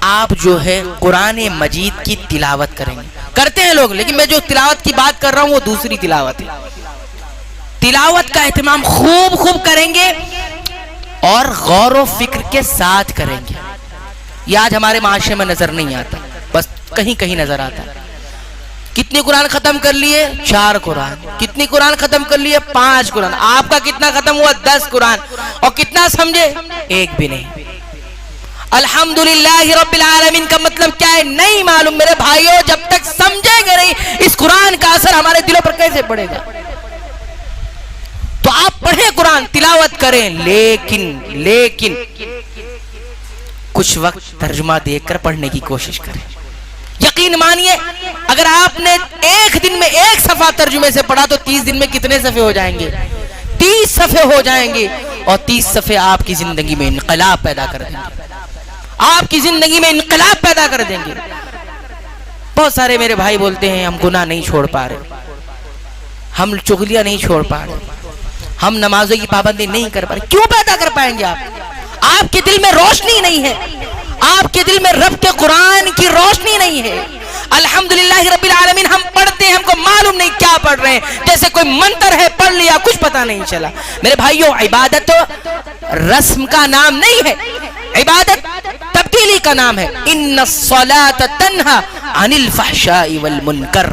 آپ جو ہے قرآن مجید کی تلاوت کریں گے. کرتے ہیں لوگ، لیکن میں جو تلاوت کی بات کر رہا ہوں وہ دوسری تلاوت ہے. تلاوت کا اہتمام خوب کریں گے اور غور و فکر کے ساتھ کریں گے. یہ آج ہمارے معاشرے میں نظر نہیں آتا، بس کہیں کہیں نظر آتا ہے. کتنی قرآن ختم کر لیے؟ 4 قرآن. کتنی قرآن ختم کر لیے؟ 5 قرآن. آپ کا کتنا ختم ہوا؟ 10 قرآن. اور کتنا سمجھے؟ ایک بھی نہیں. الحمدللہ رب العالمین کا مطلب کیا ہے نہیں معلوم میرے بھائیوں. جب تک سمجھیں گے نہیں اس قرآن کا اثر ہمارے دلوں پر کیسے پڑے گا؟ تو آپ پڑھیں قرآن، تلاوت کریں، لیکن کچھ وقت ترجمہ دیکھ کر پڑھنے کی کوشش کریں. یقین مانیے اگر آپ نے ایک دن میں 1 صفحہ ترجمے سے پڑھا تو 30 دن میں کتنے صفحے ہو جائیں گے؟ 30 صفحے ہو جائیں گے. اور 30 صفحے آپ کی زندگی میں انقلاب پیدا کر دیں گے. آپ کی زندگی میں انقلاب پیدا کر دیں گے. بہت سارے میرے بھائی بولتے ہیں ہم گناہ نہیں چھوڑ پا رہے، ہم چغلیاں نہیں چھوڑ پا رہے، ہم نمازوں کی پابندی نہیں کر پا رہے. کیوں پیدا کر پائیں گے آپ کے دل میں روشنی نہیں ہے، آپ کے دل میں رب کے قرآن کی روشنی نہیں ہے. الحمدللہ رب العالمین ہم پڑھتے ہیں، ہم کو معلوم نہیں کیا پڑھ رہے ہیں، جیسے کوئی منتر ہے پڑھ لیا کچھ پتہ نہیں چلا. میرے بھائیوں عبادت رسم کا نام نہیں ہے، عبادت تبدیلی کا نام ہے. ان الصلاۃ تنہی عن الفحشاء والمنکر.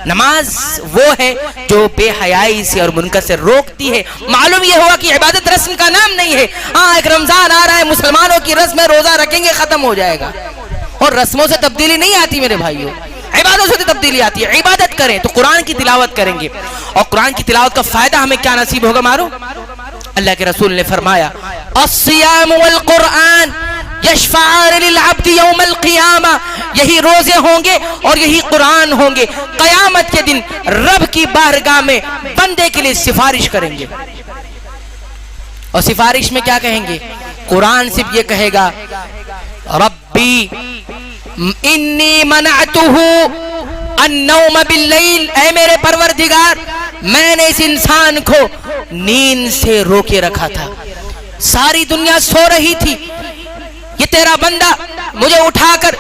نماز وہ ہے جو بے حیائی سے اور منکر سے روکتی ہے. معلوم یہ ہوا کہ عبادت رسم کا نام نہیں ہے. ہاں ایک رمضان آ رہا ہے، مسلمانوں کی رسم ہے، روزہ رکھیں گے ختم ہو جائے گا. اور رسموں سے تبدیلی نہیں آتی میرے بھائیوں، عبادت سے تبدیلی آتی ہے. عبادت کریں تو قرآن کی تلاوت کریں گے. اور قرآن کی تلاوت کا فائدہ ہمیں کیا نصیب ہوگا معلوم؟ اللہ کے رسول نے فرمایا الصیام والقرآن یشفعان للعبد یوم القیامہ. یہی روزے ہوں گے اور یہی قرآن ہوں گے، قیامت کے دن رب کی بارگاہ میں بندے کے لیے سفارش کریں گے. اور سفارش میں کیا کہیں گے؟ قرآن صرف یہ کہے گا ربی انی منعتہ النوم باللیل. اے میرے پروردگار میں نے اس انسان کو نیند سے روکے رکھا تھا. ساری دنیا سو رہی تھی، یہ تیرا بندہ مجھے اٹھا کر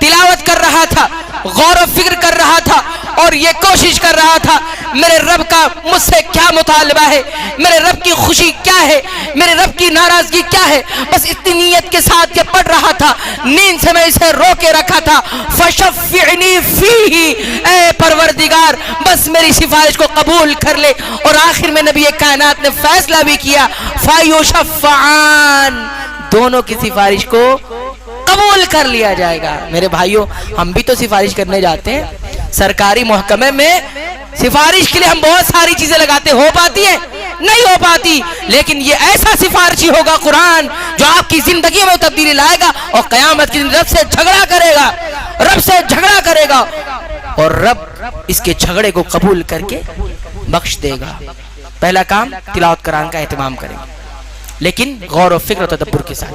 تلاوت کر رہا تھا، غور و فکر کر رہا تھا اور یہ کوشش کر رہا تھا میرے رب کا مجھ سے کیا مطالبہ ہے، میرے رب کی خوشی کیا ہے، میرے رب کی ناراضگی کیا ہے. بس اتنی نیت کے ساتھ یہ پڑھ رہا تھا، نیند سے میں اسے روکے رکھا تھا. فشفعنی فیہ، اے پروردگار بس میری سفارش کو قبول کر لے. اور آخر میں نبی کائنات نے فیصلہ بھی کیا فیشفعان، دونوں کی سفارش کو قبول کر لیا جائے گا. میرے بھائیوں ہم بھی تو سفارش کرنے جاتے ہیں، سرکاری محکمے میں سفارش کے لیے ہم بہت ساری چیزیں لگاتے، ہو پاتی ہیں؟ نہیں ہو پاتی. لیکن یہ ایسا سفارشی ہوگا قرآن جو آپ کی زندگی میں تبدیلی لائے گا اور قیامت کے دن رب سے جھگڑا کرے گا، رب سے جھگڑا کرے گا اور رب اس کے جھگڑے کو قبول کر کے بخش دے گا. پہلا کام تلاوت قرآن کا اہتمام کریں، لیکن غور و فکر و تدبر کے ساتھ.